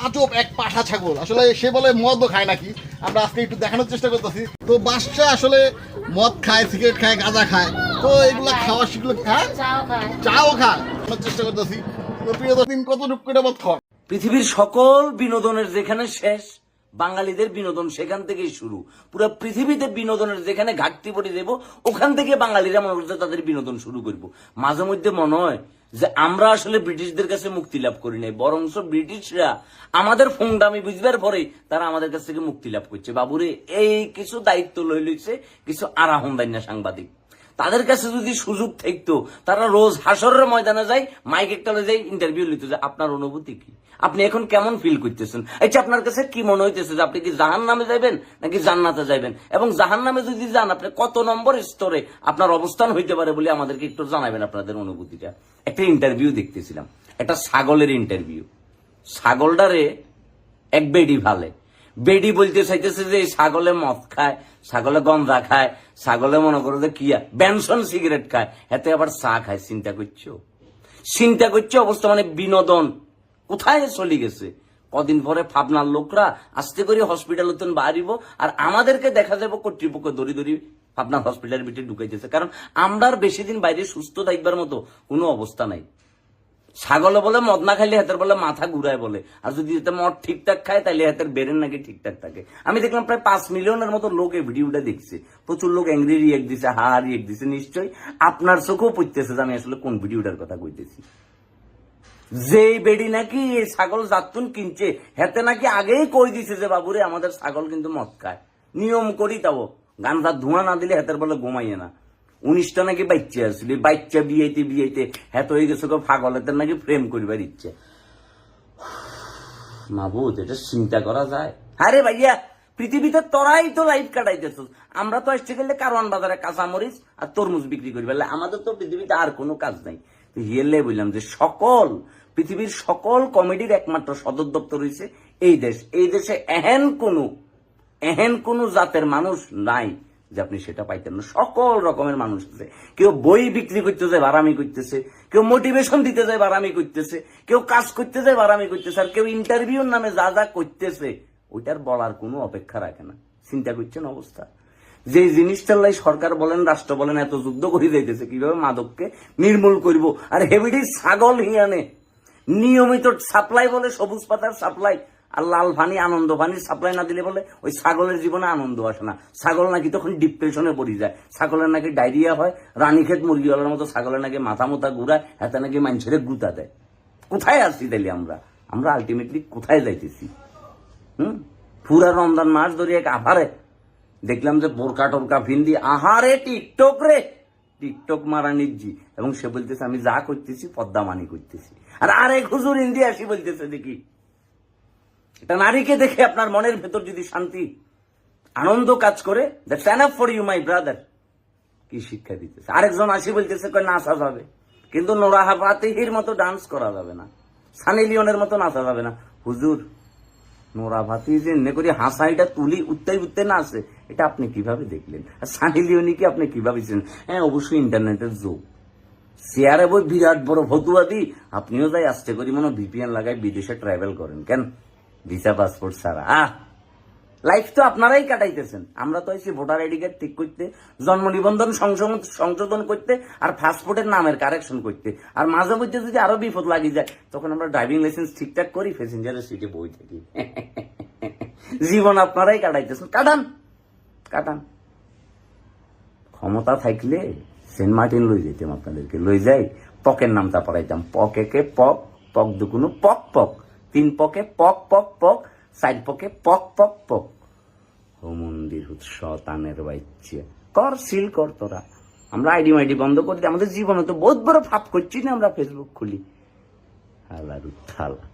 আজব এক পাঠা ছাগল। আসলে সে বলে মদও খায় নাকি, আমরা আজকে একটু দেখানোর চেষ্টা করতেছি। তো বাচ্চা আসলে মদ খায়, সিগারেট খায়, গাঁজা খায়, তো এগুলা খাওয়া শিখলো, হ্যাঁ চাও খায়, চেষ্টা করতেছি। তো প্রিয় দিন কতটুকু করে মদ খাওয়া। পৃথিবীর সকল বিনোদনের যেখানে শেষ, বাঙালিদের বিনোদন সেখান থেকেই শুরু। পুরো পৃথিবীতে বিনোদনের যেখানে ঘাটতি পড়ে দেব, ওখান থেকে বাঙালিরা মনে করছে তাদের বিনোদন শুরু করব। মাঝে মধ্যে মনে হয় যে আমরা আসলে ব্রিটিশদের কাছে মুক্তি লাভ করি নাই, বরঞ্চ ব্রিটিশরা আমাদের ফোংডামি বুঝবার পরে তারা আমাদের কাছ থেকে মুক্তি লাভ করছে। বাবুরে, এই কিছু দায়িত্ব লই লইছে কিছু আরাহমদাইনা সাংবাদিক। তাদের কাছে যদি সুযোগ থাকতো, তারা রোজ হাসরের ময়দানে যায়, মাইক একটা যায়, ইন্টারভিউ লিখতে যায়, আপনার অনুভূতি কি, আপনি এখন কেমন ফিল করতেছেন, আচ্ছা আপনার কাছে কি মনে হইতেছে যে আপনি কি জাহান নামে যাবেন নাকি জান্নাতে যাবেন, এবং জাহান নামে যদি যান আপনি কত নম্বর স্তরে আপনার অবস্থান হইতে পারে বলে আমাদেরকে একটু জানাবেন আপনাদের অনুভূতিটা। একটা ইন্টারভিউ দেখতেছিলাম, একটা ছাগলের ইন্টারভিউ। ছাগলটারে এক বেডি ভালে, বেডি বলতে চাইতেছে যে ছাগলে মদ খায়, ছাগলে গন্ধা খায়, ছাগলে মনে করো যে কিয়া বেনসন সিগারেট খায়, এতে আবার চা খায়। চিন্তা করছো অবস্থা, মানে বিনোদন কোথায় চলে গেছে। কদিন পরে পাবনার লোকরা আস্তে করে হসপিটাল বাড়িব, আর আমাদেরকে দেখা যাবে কর্তৃপক্ষ দড়ি দড়ি পাবনার হসপিটালের ভিতরে ঢুকাইতেছে, কারণ আমরা আর বেশি দিন বাইরে সুস্থ থাকবার মতো কোনো অবস্থা নাই। ছাগলে বলে মদ না খাইলে হাতের বলে মাথা ঘুরায় বলে, আর যদি মদ ঠিকঠাক খায় তাহলে হাতের বেরেন নাকি ঠিকঠাক থাকে। আমি দেখলাম প্রায় 5 মিলিয়নের মতো লোক এই ভিডিওটা দেখছে, প্রচুর লোক অ্যাংরি রিয়েক্ট দিছে, হা রিয়েক্ট দিছে। নিশ্চয়ই আপনার চোখেও পড়তেছে যে আমি আসলে কোন ভিডিওটার কথা কইতেছি। যেই বেডি নাকি এই ছাগল জাতুন কিনছে, হেতে নাকি আগেই কই দিছে যে বাবুরে আমাদের ছাগল কিন্তু মদ খায়, নিয়ম করি তাও গানটা ধোঁয়া না দিলে হেতের বলে ঘুমাইয়ে না। 19টা নাকি বাচ্চা আসলে, বাচ্চা বিয়েতে হেত হয়ে গেছে পাগলের নাকি প্রেম করিবার ইচ্ছে। মাবুদ, এটা চিন্তা করা যায়? আরে ভাইয়া, পৃথিবীতে তোরাই তো লাইফ কাটাইতেছ, আমরা তো আসতে গেলে কারওয়ান বাজারে কাঁচামরিচ আর তরমুজ বিক্রি করি, বলে আমাদের তো পৃথিবীতে আর কোনো কাজ নাই। রিয়েলে বললাম যে পৃথিবীর সকল কমেডির একমাত্র সদর দপ্তর হয়েছে এই দেশ। এই দেশে এহেন কোন জাতের মানুষ নাই যে আপনি সেটা পাইতেন না। সকল রকমের মানুষ আছে, কেউ বই বিক্রি করতে যায় বারামি করতেছে, কেউ মোটিভেশন দিতে যায় বারামি করতেছে, কেউ কাজ করতে যায় বারামি করতেছে, আর কেউ ইন্টারভিউর নামে যা যা করতেছে ওইটার বলার কোনো অপেক্ষা রাখে না। চিন্তা করছেন অবস্থা? যে জিনিসটার লাই সরকার বলেন রাষ্ট্র বলেন এত যুদ্ধ করে যাইতেছে কিভাবে মাদককে নির্মূল করব, আর হেভিডি ছাগল হিয়ানে নিয়মিত সাপ্লাই বলে সবুজ পাতার সাপ্লাই আর লাল পানি আনন্দ পানির সাপ্লাই না দিলে বলে ওই ছাগলের জীবনে আনন্দ আসে না। ছাগল নাকি তখন ডিপ্রেশনে পড়ে যায়, ছাগলের নাকি ডায়রিয়া হয়, রানীক্ষেত মুরগিওয়ালার মতো ছাগলের নাকি মাথা মোথা ঘুরায়, হাতে নাকি মানুষের গুতা দেয়। কোথায় আসছি তাইলে আমরা আলটিমেটলি কোথায় যাইতেছি? পুরা রমজান মাস ধরে এক আহারে দেখলাম যে বোরকা টোরকা ভিন্দি আহারে টিকটক মারা নিজি, এবং সে বলতেছে আমি যা করতেছি পদ্মা মানি করতেছি, আর আরেক হুজুর ইন্ডিয়া আসি বলতেছে দেখি এটা নারীকে দেখে আপনার মনের ভেতর যদি শান্তি আনন্দ কাজ করে, that's enough for you my brother. কি শিক্ষা দিতেছে? আরেকজন আসি বলতেছে কয় নাচা যাবে, কিন্তু নোরা ফাতেহির মতো ডান্স করা যাবে না, সানি লিওনের মতো নাচা যাবে না। হুজুর, নোরা ফাতেহি যে এমনি করে হাসাইটা তুলি উঠতে না আছে, এটা আপনি কিভাবে দেখলেন? আর সানি লিওনিকে আপনি কিভাবে ছিলেন? হ্যাঁ, অবশ্যই ইন্টারনেটের যুগ, শেয়ারে বই বিরাট বড় ফতুয়াদি, আপনিও যাই আসতে করি মনে ভিপিএন লাগাই বিদেশে ট্রাভেল করেন কেন? ভিসা পাসপোর্ট ছাড়া লাইফ তো আপনারাই কাটাইতেছেন। আমরা তো এসে ভোটার আইডি কার্ড ঠিক করতে, জন্ম নিবন্ধন সংশোধন করতে, আর পাসপোর্টের নামের কারেকশন করতে, আর মাঝে মধ্যে যদি আরো বিপদ লাগিয়ে যায় তখন আমরা ড্রাইভিং লাইসেন্স ঠিকঠাক করি, প্যাসেঞ্জারের সিটে বই থাকি। জীবন আপনারাই কাটাইতেছেন, কাটান। ক্ষমতা থাকলে সেন্ট মার্টিন লই যেতাম, আপনাদেরকে লই যাই, পকের নামটা পড়াইতাম। পকে পক দুকুনো পক, 3 পকে পক 4 পকে পক। ও মন্দির শতানের বাচ্চা কর সিল কর তোরা। আমরা আইডি মাইডি বন্ধ করে দিই, আমাদের জীবনে তো বহুত বড় ফাপ করছি না আমরা ফেসবুক খুলি। হালারু থালা।